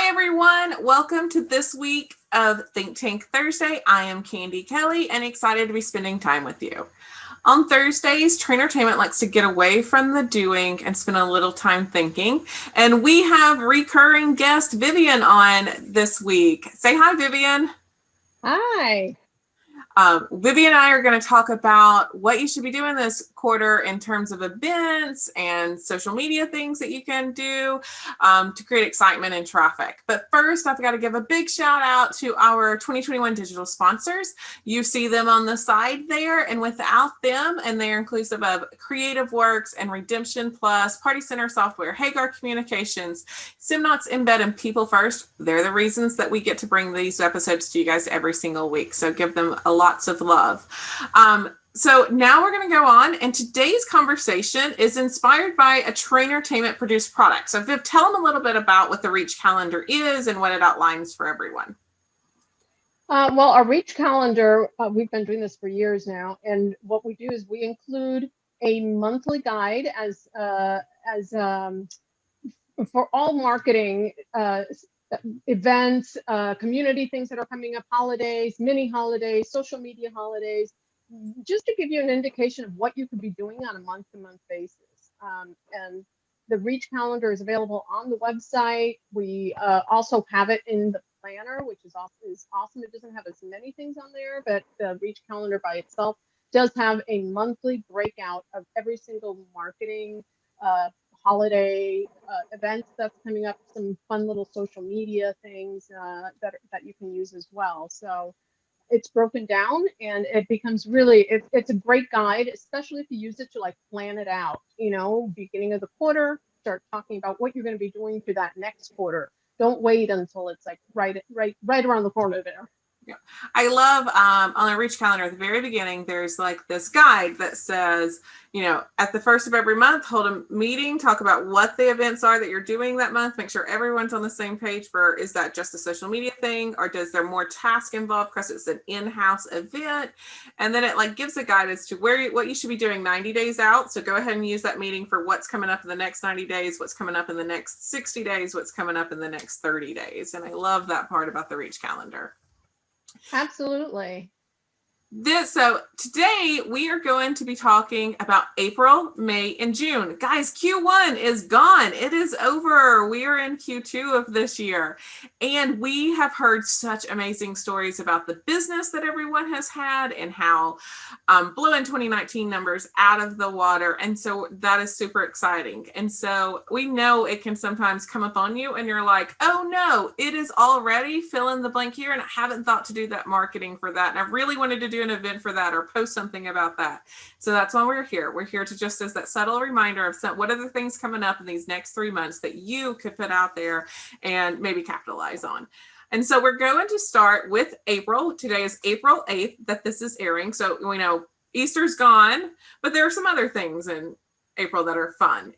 Hi, everyone. Welcome to this week of Think Tank Thursday. I am Candy Kelly and excited to be spending time with you. On Thursdays, Trainertainment likes to get away from the doing and spend a little time thinking. And we have recurring guest Vivian on this week. Say hi, Vivian. Hi. Vivian and I are going to talk about what you should be doing this quarter in terms of events and social media things that you can do to create excitement and traffic. But first, I've got to give a big shout out to our 2021 digital sponsors. You see them on the side there, and without them, and they're inclusive of Creative Works and Redemption Plus, Party Center Software, Hagar Communications, Simnots Embed, and People First. They're the reasons that we get to bring these episodes to you guys every single week. So give them lots of love. So now we're going to go on, and today's conversation is inspired by a Trainertainment produced product. So Viv, tell them a little bit about what the Reach Calendar is and what it outlines for everyone. Well, our Reach Calendar, we've been doing this for years now, and what we do is we include a monthly guide as for all marketing events, community things that are coming up, holidays, mini holidays, social media holidays, just to give you an indication of what you could be doing on a month-to-month basis. And the Reach Calendar is available on the website. We also have it in the planner, which is awesome. It doesn't have as many things on there, but the Reach Calendar by itself does have a monthly breakout of every single marketing holiday events that's coming up, some fun little social media things that you can use as well. So it's broken down, and it becomes really, it's a great guide, especially if you use it to like plan it out, beginning of the quarter, start talking about what you're going to be doing for that next quarter. Don't wait until it's like right around the corner there. Yeah. I love on the Reach Calendar at the very beginning, there's like this guide that says, at the first of every month, hold a meeting, talk about what the events are that you're doing that month, make sure everyone's on the same page for, is that just a social media thing, or does there more task involved because it's an in-house event? And then it like gives a guide as to what you should be doing 90 days out. So go ahead and use that meeting for what's coming up in the next 90 days, what's coming up in the next 60 days, what's coming up in the next 30 days. And I love that part about the Reach Calendar. Absolutely. So today we are going to be talking about April, May, and June. Guys, Q1 is gone. It is over. We are in Q2 of this year. And we have heard such amazing stories about the business that everyone has had and how blew in 2019 numbers out of the water. And so that is super exciting. And so we know it can sometimes come up on you and you're like, oh no, it is already fill in the blank here. And I haven't thought to do that marketing for that. And I really wanted to do an event for that or post something about that. So that's why we're here. We're here to just as that subtle reminder of what are the things coming up in these next 3 months that you could put out there and maybe capitalize on. And so we're going to start with April. Today is April 8th that this is airing. So we know Easter's gone, but there are some other things in April that are fun.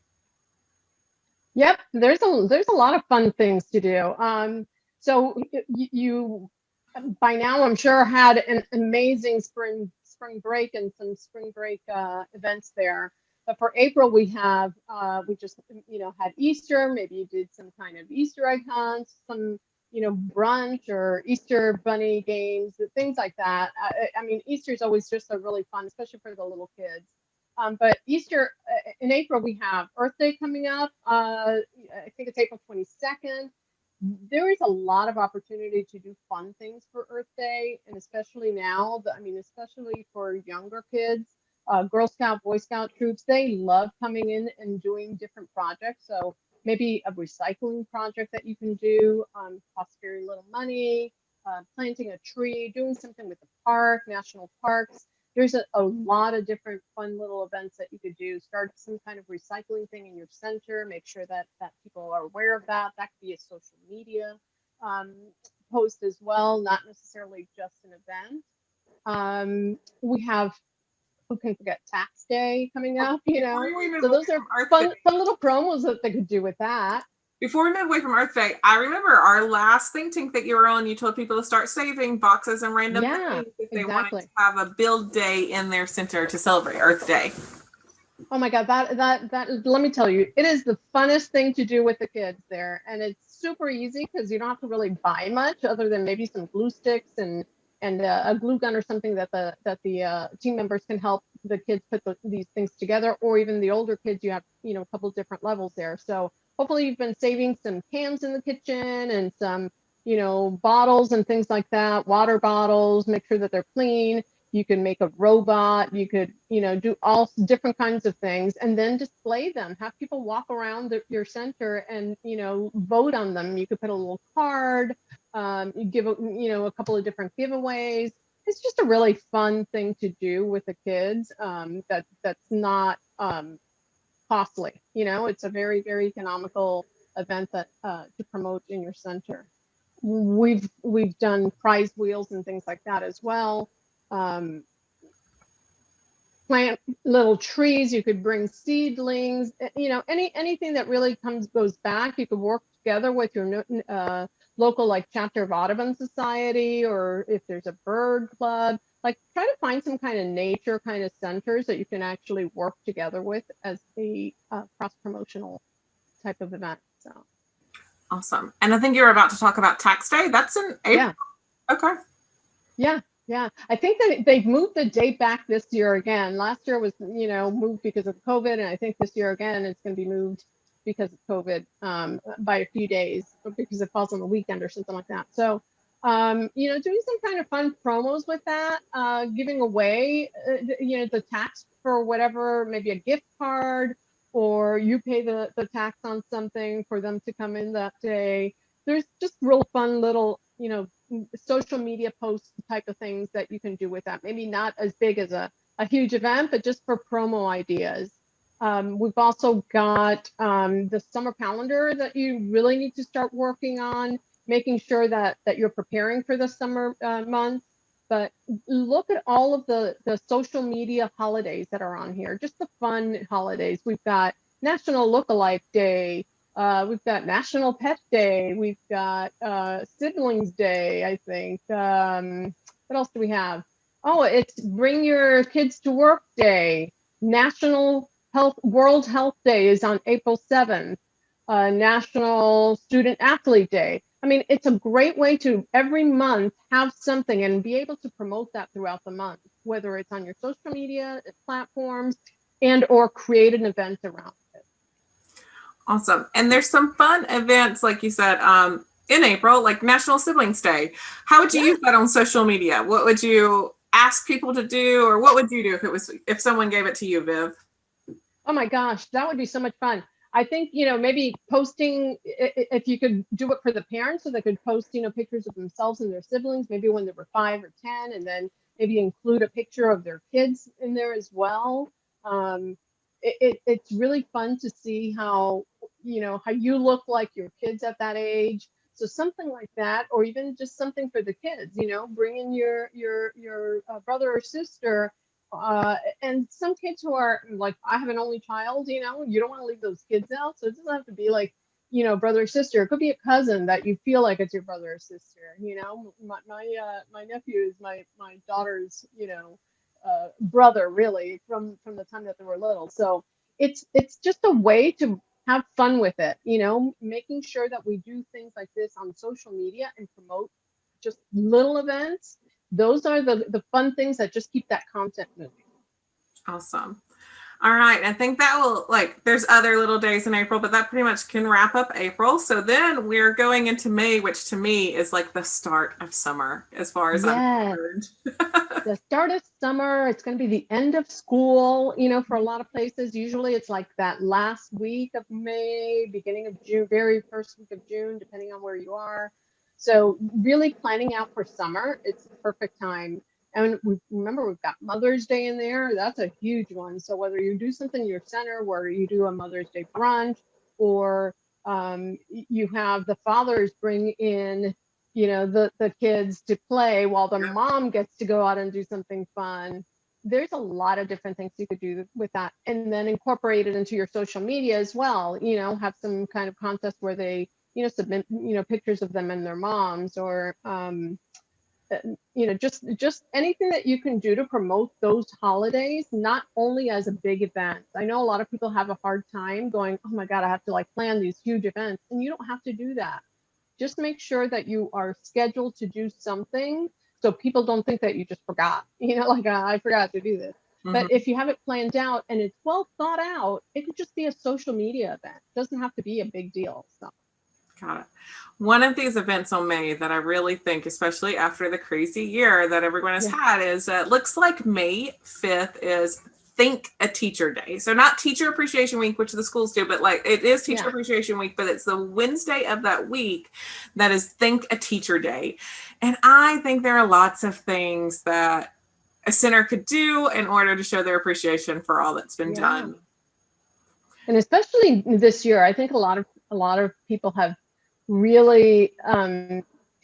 Yep, there's a lot of fun things to do. So you by now, I'm sure, had an amazing spring break and some spring break events there. But for April, we just had Easter. Maybe you did some kind of Easter egg hunt, some brunch or Easter bunny games, things like that. I mean, Easter is always just a really fun, especially for the little kids. But Easter in April, we have Earth Day coming up. I think it's April 22nd. There is a lot of opportunity to do fun things for Earth Day, and especially now, especially for younger kids, Girl Scout, Boy Scout troops, they love coming in and doing different projects. So maybe a recycling project that you can do, costs very little money, planting a tree, doing something with the park, national parks. There's a lot of different fun little events that you could do. Start some kind of recycling thing in your center. Make sure that people are aware of that. That could be a social media post as well, not necessarily just an event. We have, who can forget, Tax Day coming up, So those are fun little promos that they could do with that. Before we move away from Earth Day, I remember our last Think Tank that you were on, you told people to start saving boxes and random things if they wanted to have a build day in their center to celebrate Earth Day. Oh my God, let me tell you, it is the funnest thing to do with the kids there. And it's super easy because you don't have to really buy much other than maybe some glue sticks and a glue gun or something that the team members can help the kids put these things together, or even the older kids, you have, a couple different levels there. So hopefully you've been saving some cans in the kitchen and some, bottles and things like that, water bottles, make sure that they're clean. You can make a robot, you could, do all different kinds of things and then display them, have people walk around your center and, vote on them. You could put a little card, you give, a couple of different giveaways. It's just a really fun thing to do with the kids, that's not costly. It's a very, very economical event that to promote in your center. We've done prize wheels and things like that as well. Um, Plant little trees, you could bring seedlings, anything that really goes back. You could work together with your local like chapter of Audubon Society, or if there's a bird club, like try to find some kind of nature kind of centers that you can actually work together with as a cross promotional type of event. So Awesome. And I think you're about to talk about tax day. That's in April. yeah. Okay. Yeah. I think that they've moved the date back this year again. Last year was, moved because of COVID, and I think this year again it's going to be moved because of COVID, by a few days, because it falls on the weekend or something like that. So, doing some kind of fun promos with that, giving away, the tax for whatever, maybe a gift card, or you pay the tax on something for them to come in that day. There's just real fun little, social media post type of things that you can do with that. Maybe not as big as a huge event, but just for promo ideas. We've also got the summer calendar that you really need to start working on, making sure that you're preparing for the summer months. But look at all of the social media holidays that are on here, just the fun holidays. We've got National Lookalike Day, we've got National Pet Day. We've got Siblings Day, I think. What else do we have? Oh, it's Bring Your Kids to Work Day. World Health Day is on April 7th. National Student Athlete Day. I mean, it's a great way to every month have something and be able to promote that throughout the month, whether it's on your social media platforms and or create an event around it. Awesome. And there's some fun events, like you said, in April, like National Siblings Day. How would you Yeah. use that on social media? What would you ask people to do, or what would you do if someone gave it to you, Viv? Oh my gosh, that would be so much fun. I think, maybe posting, if you could do it for the parents, so they could post, pictures of themselves and their siblings, maybe when they were 5 or 10, and then maybe include a picture of their kids in there as well. Um, it's really fun to see how, how you look like your kids at that age. So something like that, or even just something for the kids, bring in your brother or sister, and some kids who are like, I have an only child, you don't want to leave those kids out. So it doesn't have to be like, brother or sister. It could be a cousin that you feel like it's your brother or sister. My nephew is my daughter's, brother, really, from the time that they were little. So it's just a way to have fun with it, making sure that we do things like this on social media and promote just little events. Those are the fun things that just keep that content moving. Awesome. All right. I think that will, like, there's other little days in April, but that pretty much can wrap up April. So then we're going into May, which to me is like the start of summer, as far as I'm Yes, concerned. the start of summer, it's going to be the end of school, for a lot of places. Usually it's like that last week of May, beginning of June, very first week of June, depending on where you are. So really planning out for summer, it's the perfect time. And remember, we've got Mother's Day in there. That's a huge one. So whether you do something in your center where you do a Mother's Day brunch, or you have the fathers bring in, the kids to play while the mom gets to go out and do something fun. There's a lot of different things you could do with that, and then incorporate it into your social media as well. Have some kind of contest where they, submit, pictures of them and their moms, or just anything that you can do to promote those holidays, not only as a big event. I know a lot of people have a hard time going, oh my God, I have to like plan these huge events, and you don't have to do that. Just make sure that you are scheduled to do something so people don't think that you just forgot, like I forgot to do this. But if you have it planned out and it's well thought out, it could just be a social media event. It doesn't have to be a big deal. So. Got it. One of these events on May that I really think, especially after the crazy year that everyone has had, is looks like May 5th is Think a Teacher Day. So not Teacher Appreciation Week, which the schools do, but like it is Teacher Appreciation Week, but it's the Wednesday of that week that is Think a Teacher Day. And I think there are lots of things that a center could do in order to show their appreciation for all that's been done. And especially this year, I think a lot of people have really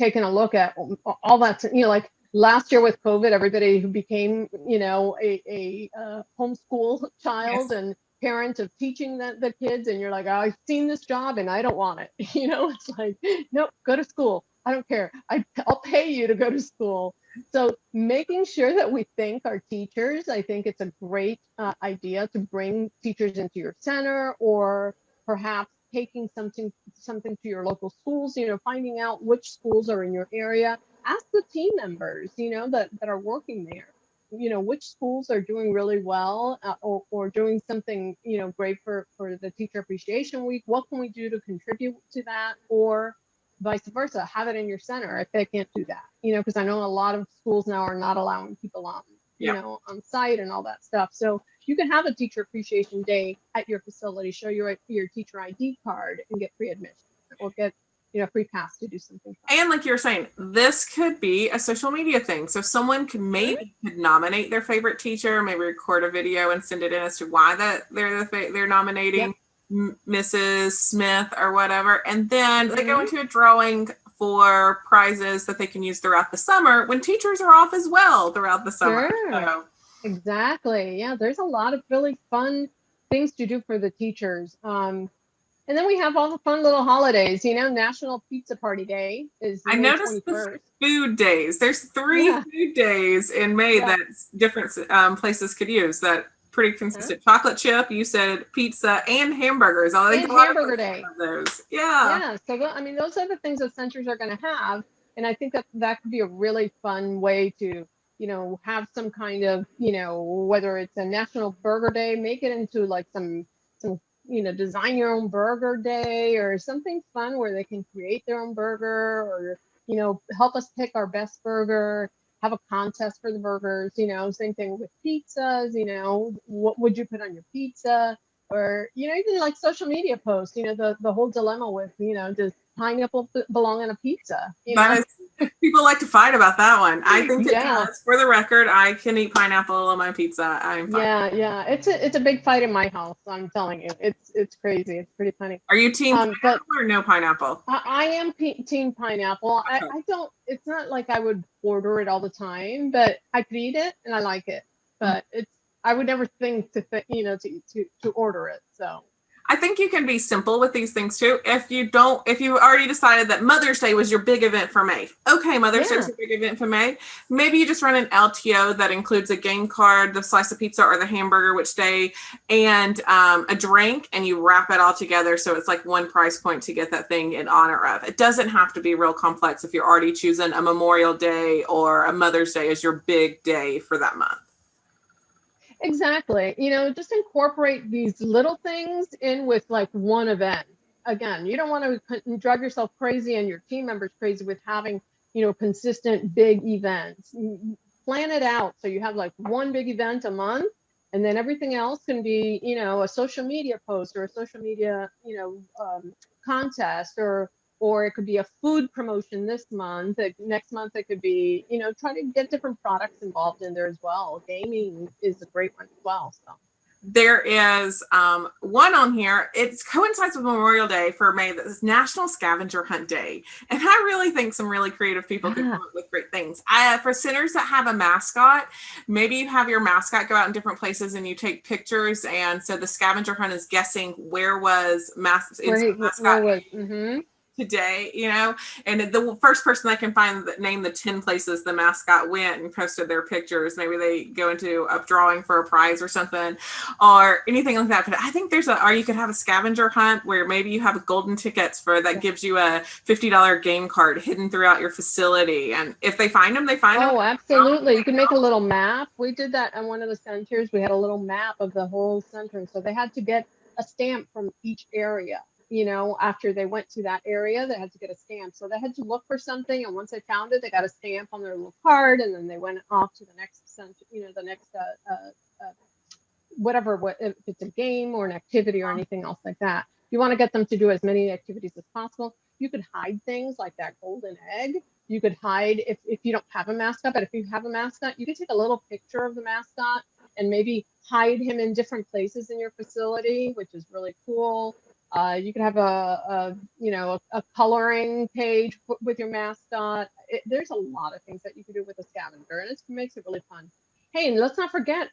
taken a look at all that, like last year with COVID, everybody who became, a homeschool child and parent of teaching the kids, and you're like, oh, I've seen this job and I don't want it. It's like, nope, go to school. I don't care. I'll pay you to go to school. So making sure that we thank our teachers, I think it's a great idea to bring teachers into your center, or perhaps taking something to your local schools, finding out which schools are in your area. Ask the team members, that are working there, which schools are doing really well or doing something, great for the Teacher Appreciation Week. What can we do to contribute to that? Or vice versa, have it in your center if they can't do that, because I know a lot of schools now are not allowing people on, on site and all that stuff. So you can have a Teacher Appreciation Day at your facility, show your teacher ID card and get free admission, or get free pass to do something fun. And like you were saying, this could be a social media thing. So someone could could nominate their favorite teacher, maybe record a video and send it in as to why that they're nominating Mrs. Smith or whatever, and then they go into a drawing for prizes that they can use throughout the summer when teachers are off as well throughout the summer. So. Exactly. Yeah, there's a lot of really fun things to do for the teachers. And then we have all the fun little holidays. National Pizza Party Day is May 21st. I noticed the food days. There's 3 food days in May that different places could use. That pretty consistent. Chocolate chip, you said pizza, and hamburgers. I think hamburger day. Those. Yeah. So those are the things that centers are going to have, and I think that could be a really fun way to have some kind of whether it's a National Burger Day, make it into like some design your own burger day or something fun where they can create their own burger, or help us pick our best burger. Have a contest for the burgers, same thing with pizzas, what would you put on your pizza? Or, even like social media posts, the whole dilemma with, does pineapple belong on a pizza? People like to fight about that one. I think it does. For the record, I can eat pineapple on my pizza. I'm fine. Yeah. It's a big fight in my house. I'm telling you, it's crazy. It's pretty funny. Are you team pineapple or no pineapple? I am team pineapple. Okay. I don't. It's not like I would order it all the time, but I could eat it and I like it. But I would never think to order it. So. I think you can be simple with these things too. If you already decided that Mother's Day was your big event for May. Okay, Mother's Day is your big event for May. Maybe you just run an LTO that includes a game card, the slice of pizza or the hamburger, which day, and a drink, and you wrap it all together so it's like one price point to get that thing in honor of. It doesn't have to be real complex if you're already choosing a Memorial Day or a Mother's Day as your big day for that month. Exactly. Just incorporate these little things in with like one event. Again, you don't want to drive yourself crazy and your team members crazy with having, consistent big events. Plan it out so you have like one big event a month, and then everything else can be, a social media post or a social media, contest, or it could be a food promotion this month. Next month, it could be, try to get different products involved in there as well. Gaming is a great one as well. So there is one on here. It coincides with Memorial Day for May. This is National Scavenger Hunt Day. And I really think some really creative people can come up with great things. For centers that have a mascot, maybe you have your mascot go out in different places and you take pictures. And so the scavenger hunt is guessing where was mascot. today, and the first person that can find that name the 10 places the mascot went and posted their pictures, maybe they go into a drawing for a prize or something or anything like that. But I think or you could have a scavenger hunt where maybe you have golden tickets that gives you a $50 game card hidden throughout your facility. And if they find them, they find them. Oh, absolutely. You can make a little map. We did that on one of the centers. We had a little map of the whole center. So they had to get a stamp from each area. After they went to that area, they had to get a stamp. So they had to look for something, and once they found it, they got a stamp on their little card, and then they went off to the next center, the next whatever, if it's a game or an activity or anything else like that. You want to get them to do as many activities as possible. You could hide things like that golden egg. You could hide if you don't have a mascot, but if you have a mascot, you could take a little picture of the mascot and maybe hide him in different places in your facility, which is really cool. You could have a coloring page with your mascot. There's a lot of things that you can do with a scavenger, and it makes it really fun. Hey, and let's not forget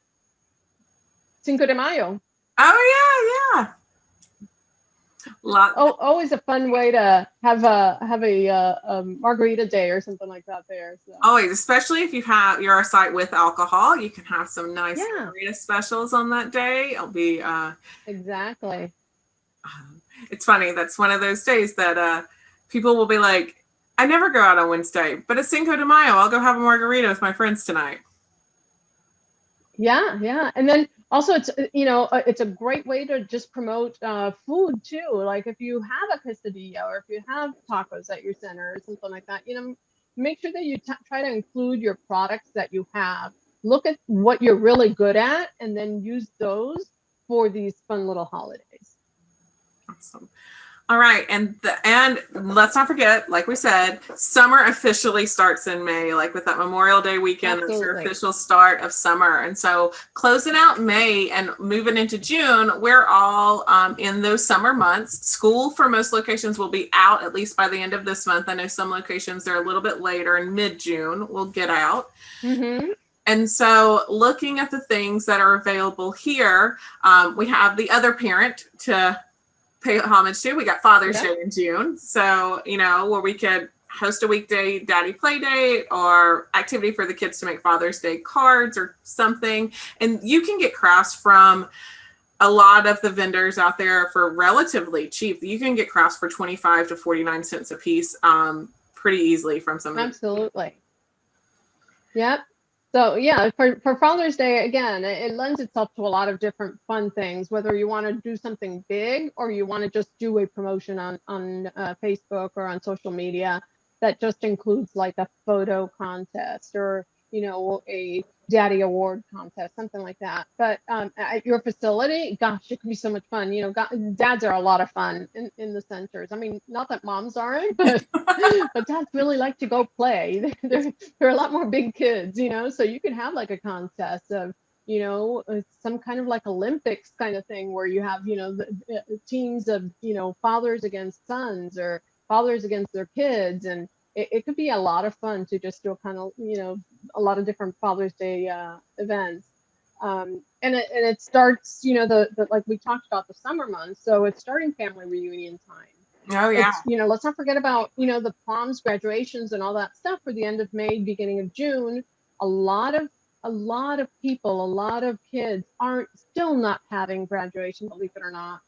Cinco de Mayo. Oh yeah. Always a fun way to have a margarita day or something like that there. So. Always, especially if you're a site with alcohol, you can have some nice margarita specials on that day. It'll be exactly. It's funny. That's one of those days that people will be like, I never go out on Wednesday, but it's Cinco de Mayo. I'll go have a margarita with my friends tonight. Yeah. And then also it's a great way to just promote food too. Like if you have a quesadilla or if you have tacos at your center or something like that, make sure that you try to include your products that you have. Look at what you're really good at and then use those for these fun little holidays. Awesome. All right. And let's not forget, like we said, summer officially starts in May, like with that Memorial Day weekend. Absolutely. That's your official start of summer. And so closing out May and moving into June, we're all in those summer months. School for most locations will be out at least by the end of this month. I know some locations are a little bit later in mid-June will get out. Mm-hmm. And so looking at the things that are available here, we have the other parent to pay homage to. We got Father's Day in June. So, where we could host a weekday daddy play date or activity for the kids to make Father's Day cards or something. And you can get crafts from a lot of the vendors out there for relatively cheap. You can get crafts for 25 to 49 cents a piece pretty easily from some of them. Absolutely. Yep. So yeah, for Father's Day, again, it lends itself to a lot of different fun things, whether you want to do something big or you want to just do a promotion on Facebook or on social media that just includes like a photo contest or, a daddy award contest, something like that. But at your facility, gosh, it can be so much fun. Dads are a lot of fun in the centers. I mean, not that moms aren't, but dads really like to go play. They're a lot more big kids, so you can have like a contest of, some kind of like Olympics kind of thing where you have, the teams of, fathers against sons or fathers against their kids. And it could be a lot of fun to just do a kind of, a lot of different Father's Day events. And it starts, like we talked about the summer months. So it's starting family reunion time. Oh yeah. Let's not forget about, the proms, graduations and all that stuff for the end of May, beginning of June. A lot of people, a lot of kids aren't still not having graduation, believe it or not.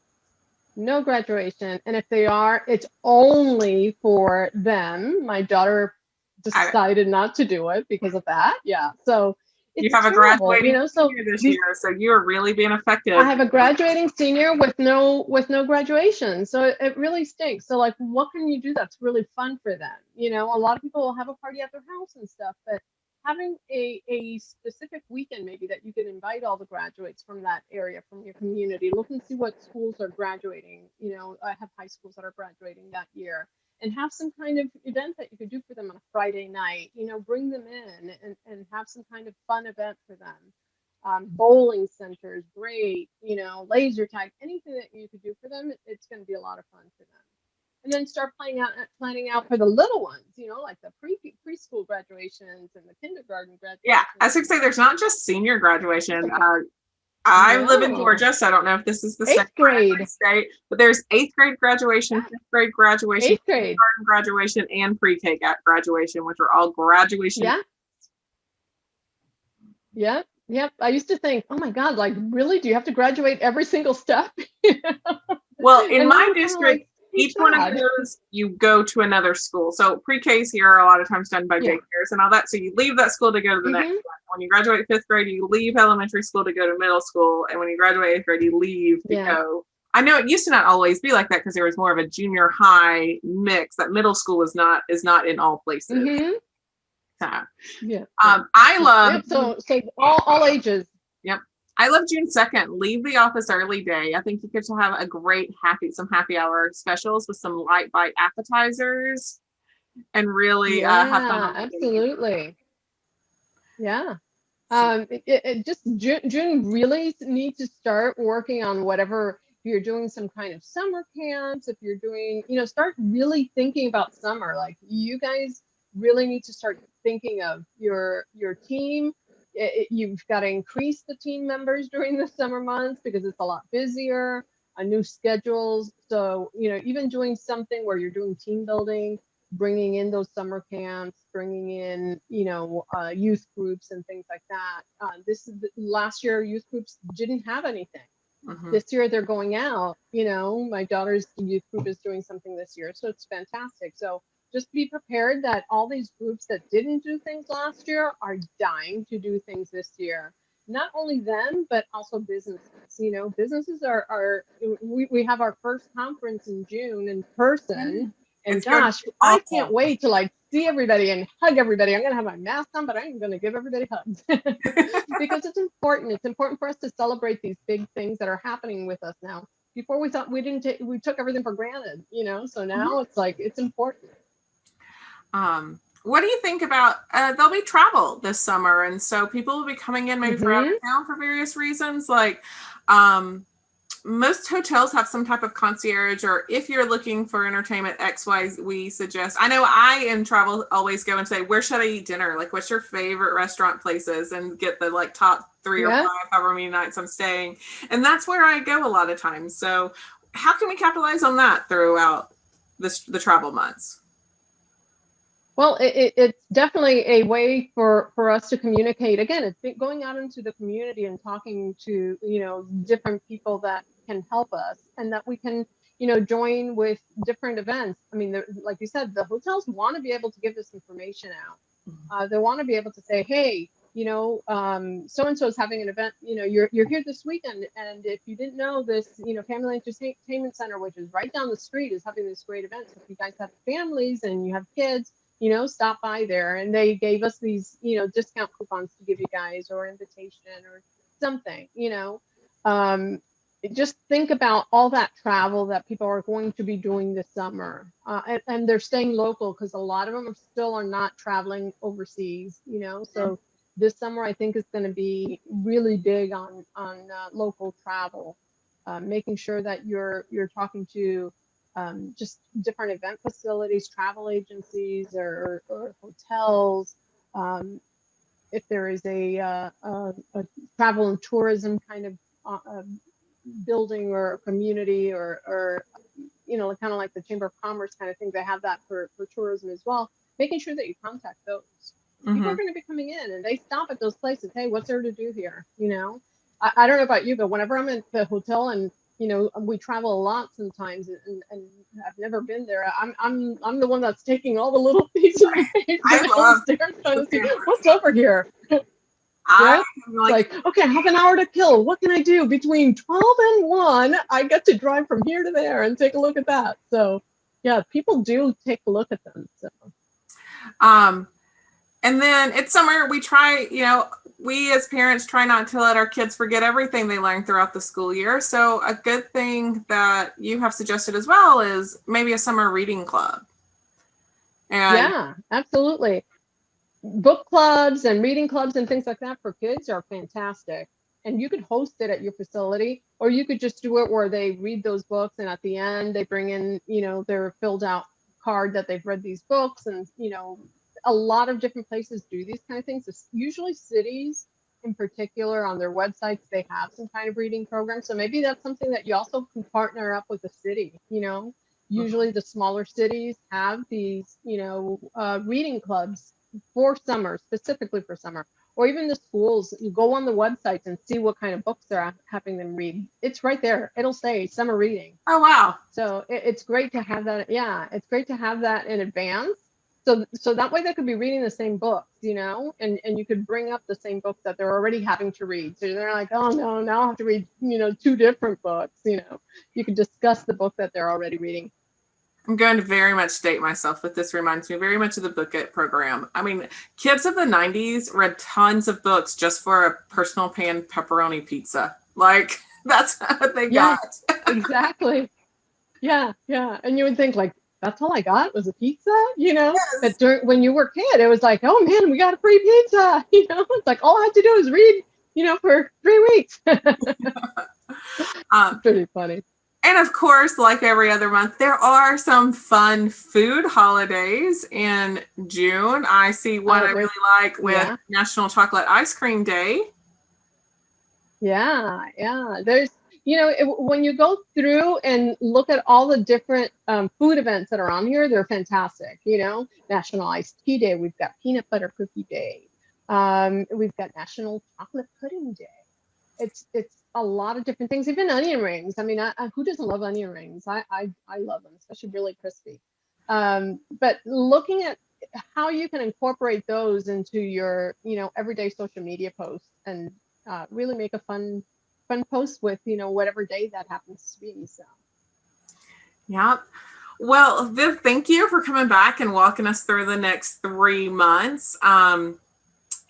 No graduation. And if they are, it's only for them. My daughter decided not to do it because of that. Yeah. So you have a graduating senior this year, so you are really being effective. I have a graduating senior with no graduation, so it really stinks. So like, what can you do that's really fun for them? A lot of people will have a party at their house and stuff, but having a specific weekend maybe that you can invite all the graduates from that area, from your community, look and see what schools are graduating. I have high schools that are graduating that year. And have some kind of event that you could do for them on a Friday night, bring them in and have some kind of fun event for them. Bowling centers, great, laser tag, anything that you could do for them, it's going to be a lot of fun for them. And then start planning out for the little ones, like the preschool graduations and the kindergarten graduations. Yeah, I was going to say there's not just senior graduation. I live in No. Georgia, so I don't know if this is the same Eighth for every grade. state, but there's eighth grade graduation, Yeah. fifth grade graduation, Eighth grade. kindergarten graduation, and pre-K graduation, which are all graduation. Yeah. Yep. Yep. I used to think, oh my God, like really? Do you have to graduate every single step? Well, in And now my I'm kind of district, like, so each one of sad. those, you go to another school. So pre-Ks here are a lot of times done by Yeah. daycares and all that. So you leave that school to go to the next Hmm. one. When you graduate fifth grade, you leave elementary school to go to middle school. And when you graduate eighth grade, you leave to Yeah. go. I know it used to not always be like that because there was more of a junior high mix. That middle school is not in all places. Hmm. So, Yeah. I love. Yep. So all ages. Yep. I love June 2nd. Leave the office early day. I think you get to have a great some happy hour specials with some light bite appetizers and really have fun Yeah, on the day. absolutely. Yeah. It just June really needs to start working on whatever, if you're doing some kind of summer camps, if you're doing, start really thinking about summer. Like you guys really need to start thinking of your team. You've got to increase the team members during the summer months because it's a lot busier, new schedules. So, even doing something where you're doing team building, bringing in those summer camps, bringing in, youth groups and things like that. This is last year, youth groups didn't have anything. Mhm. This year they're going out. My daughter's youth group is doing something this year, so it's fantastic. So just be prepared that all these groups that didn't do things last year are dying to do things this year. Not only them, but also businesses. Businesses we have our first conference in June in person. And It's going to gosh, be I can't awful. wait to like see everybody and hug everybody. I'm gonna have my mask on, but I'm gonna give everybody hugs because it's important. It's important for us to celebrate these big things that are happening with us now. Before we thought we didn't take, we took everything for granted, So now it's like it's important. What do you think about there'll be travel this summer, and so people will be coming in maybe from out Hmm. of town for various reasons, like um, most hotels have some type of concierge, or if you're looking for entertainment XY, we suggest. I know I in travel always go and say, where should I eat dinner? Like, what's your favorite restaurant places, and get the like top 3 or 5, Yeah. however many nights I'm staying. And that's where I go a lot of times. So how can we capitalize on that throughout the travel months? Well, it's definitely a way for us to communicate. Again, it's going out into the community and talking to, different people that can help us and that we can, join with different events. I mean, like you said, the hotels want to be able to give this information out. They want to be able to say, hey, so and so is having an event. You're here this weekend, and if you didn't know this, Family Entertainment Center, which is right down the street, is having this great event. So if you guys have families and you have kids, stop by there. And they gave us these, discount coupons to give you guys, or invitation or something. Just think about all that travel that people are going to be doing this summer, and they're staying local because a lot of them are not traveling overseas. So this summer I think is going to be really big on local travel, making sure that you're talking to just different event facilities, travel agencies, or hotels. If there is a travel and tourism kind of building or community, or kind of like the Chamber of Commerce kind of thing, they have that for tourism as well. Making sure that you contact those. People are Mm-hmm. going to be coming in and they stop at those places. Hey, what's there to do here? I don't know about you, but whenever I'm at the hotel and we travel a lot sometimes, and I've never been there. I'm the one that's taking all the little pieces of I paper love downstairs trying the to see pampers. what's over here. I Yep. It's like like, okay, I have an hour to kill. What can I do between 12 and 1? I get to drive from here to there and take a look at that. So, yeah, people do take a look at them. So, um and then it's summer. We try, we as parents try not to let our kids forget everything they learned throughout the school year. So a good thing that you have suggested as well is maybe a summer reading club. And yeah, absolutely. Book clubs and reading clubs and things like that for kids are fantastic. And you could host it at your facility, or you could just do it where they read those books and at the end they bring in, their filled out card that they've read these books. And, a lot of different places do these kind of things. It's usually cities in particular on their websites, they have some kind of reading program. So maybe that's something that you also can partner up with the city, Usually the smaller cities have these, reading clubs for summer, specifically for summer, or even the schools. You go on the websites and see what kind of books they're having them read. It's right there. It'll say summer reading. Oh, wow. So it's great to have that. Yeah, it's great to have that in advance. So that way they could be reading the same books, and you could bring up the same books that they're already having to read. So they're like, oh no, now I have to read, two different books. You could discuss the book that they're already reading. I'm going to very much date myself, but this reminds me very much of the Book It program. I mean, kids of the 90s read tons of books just for a personal pan pepperoni pizza. Like, that's what they got. Exactly. Yeah. And you would think, like, that's all I got was a pizza, Yes. But when you were a kid, it was like, oh man, we got a free pizza. It's like all I had to do is read, for 3 weeks. Pretty funny. And of course, like every other month, there are some fun food holidays in June. I see one I really like with National Chocolate Ice Cream Day. Yeah. There's, when you go through and look at all the different food events that are on here, they're fantastic. National Iced Tea Day. We've got Peanut Butter Cookie Day. We've got National Chocolate Pudding Day. It's a lot of different things, even onion rings. I mean, who doesn't love onion rings? I love them, especially really crispy. But looking at how you can incorporate those into your, everyday social media posts and really make a fun post with, whatever day that happens to be. So. Yeah. Well, Viv, thank you for coming back and walking us through the next 3 months.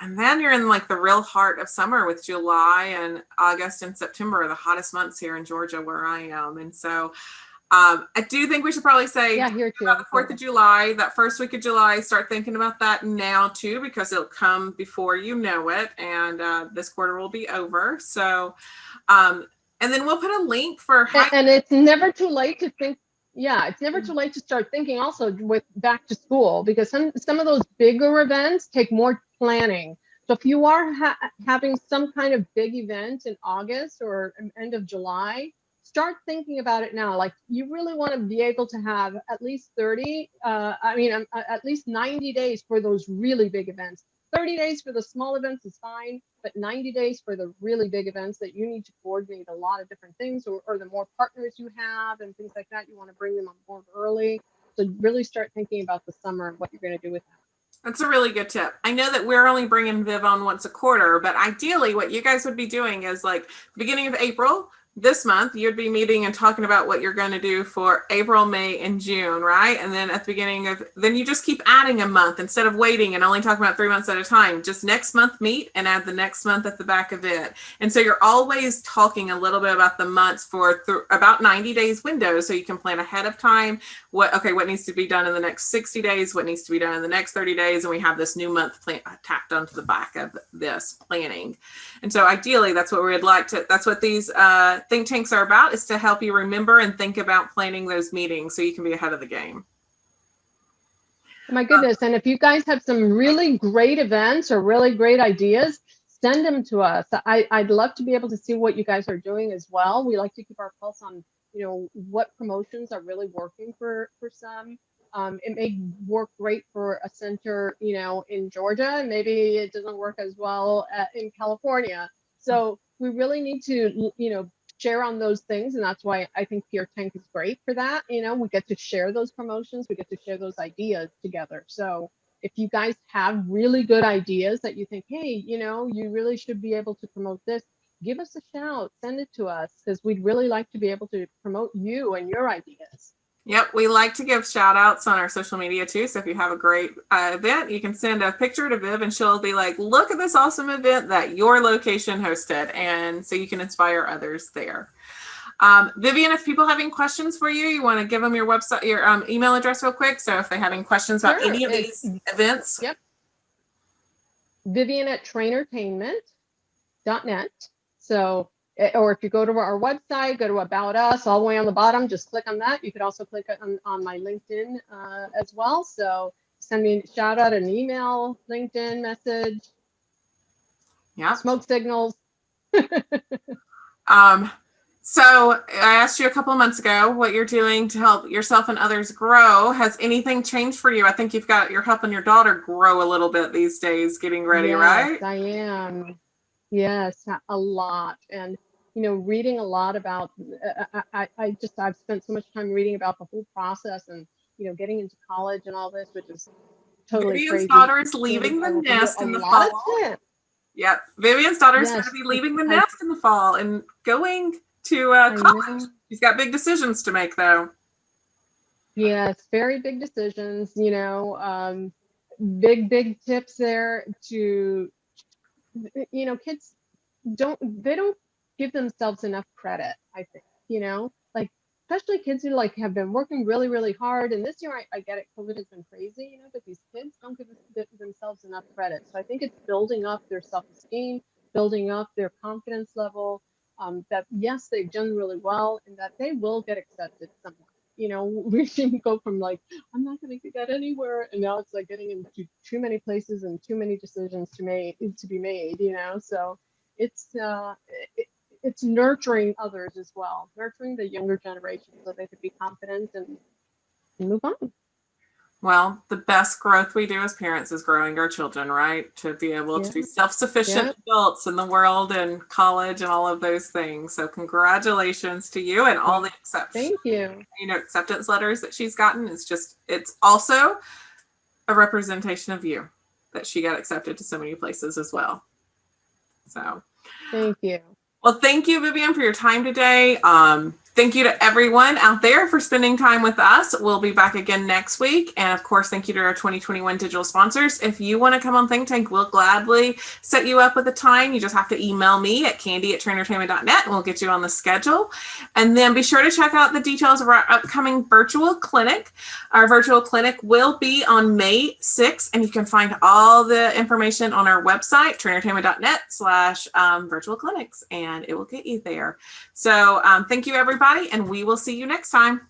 And then you're in like the real heart of summer with July and August and September, the hottest months here in Georgia where I am. And so I do think we should probably say here too. About the 4th of July, that first week of July, start thinking about that now too, because it'll come before you know it. And this quarter will be over. So, and then we'll put a link for and it's never too late to think. Yeah, it's never too late to start thinking also with back to school, because some of those bigger events take more planning. So if you are having some kind of big event in August or end of July, start thinking about it now. Like, you really want to be able to have at least 30, at least 90 days for those really big events. 30 days for the small events is fine, but 90 days for the really big events that you need to coordinate a lot of different things, or the more partners you have and things like that, you want to bring them on board early. So really start thinking about the summer and what you're going to do with that. That's a really good tip. I know that we're only bringing Viv on once a quarter, but ideally what you guys would be doing is like beginning of April, this month, you'd be meeting and talking about what you're going to do for April, May, and June, right? And then at the beginning of, then you just keep adding a month instead of waiting and only talking about 3 months at a time. Just next month meet and add the next month at the back of it. And so you're always talking a little bit about the months for about 90 days window, so you can plan ahead of time. What needs to be done in the next 60 days, what needs to be done in the next 30 days, and we have this new month plan tacked onto the back of this planning. And so ideally, that's what we'd like to, that's what these think tanks are about, is to help you remember and think about planning those meetings so you can be ahead of the game. My goodness. And if you guys have some really great events or really great ideas, send them to us. I'd love to be able to see what you guys are doing as well. We like to keep our pulse on, what promotions are really working for some. It may work great for a center, in Georgia. Maybe it doesn't work as well in California. So we really need to, share on those things. And that's why I think ThinkTank is great for that. We get to share those promotions. We get to share those ideas together. So if you guys have really good ideas that you think, hey, you really should be able to promote this, give us a shout, send it to us, because we'd really like to be able to promote you and your ideas. Yep, we like to give shout outs on our social media too. So if you have a great event, you can send a picture to Viv and she'll be like, look at this awesome event that your location hosted. And so you can inspire others there. Vivian, if people have any questions for you, you want to give them your website, your email address real quick. So if they have any questions about any of these events. Yep. Vivian@trainertainment.net. So, or if you go to our website, go to About Us, all the way on the bottom, just click on that. You could also click on my LinkedIn as well. So send me a shout out, an email, LinkedIn message. Yeah. Smoke signals. So I asked you a couple of months ago what you're doing to help yourself and others grow. Has anything changed for you? I think you're helping your daughter grow a little bit these days, getting ready, Yes, right? I am. Yes, a lot. And, reading a lot about, I've spent so much time reading about the whole process and, getting into college and all this, which is totally Vivian's crazy. daughter is So leaving the I will give you nest a in the lot of fall. tips. Yep. Vivian's daughter is going to Yes, be leaving the I, nest in the fall and going to I college. know. She's got big decisions to make, though. Yes, very big decisions, big tips there to, kids they don't give themselves enough credit, I think, like especially kids who like have been working really, really hard. And this year I get it, COVID has been crazy, but these kids don't give themselves enough credit. So I think it's building up their self-esteem, building up their confidence level, that yes, they've done really well and that they will get accepted somewhere. We can go from like, I'm not going to get anywhere, and now it's like getting into too many places and too many decisions to be made. So it's it's nurturing others as well, nurturing the younger generation so they could be confident and move on. Well, the best growth we do as parents is growing our children, right? To be able to be Yeah, self-sufficient yeah. adults in the world and college and all of those things. So congratulations to you and all the Thank you. acceptance letters that she's gotten. It's also a representation of you that she got accepted to so many places as well. So Thank you. well, thank you, Vivian, for your time today. Thank you to everyone out there for spending time with us. We'll be back again next week. And of course, thank you to our 2021 digital sponsors. If you want to come on Think Tank, we'll gladly set you up with a time. You just have to email me at candy@turnertainment.net and we'll get you on the schedule. And then be sure to check out the details of our upcoming virtual clinic. Our virtual clinic will be on May 6th, and you can find all the information on our website, turnertainment.net/virtual clinics, and it will get you there. So thank you, everybody, and we will see you next time.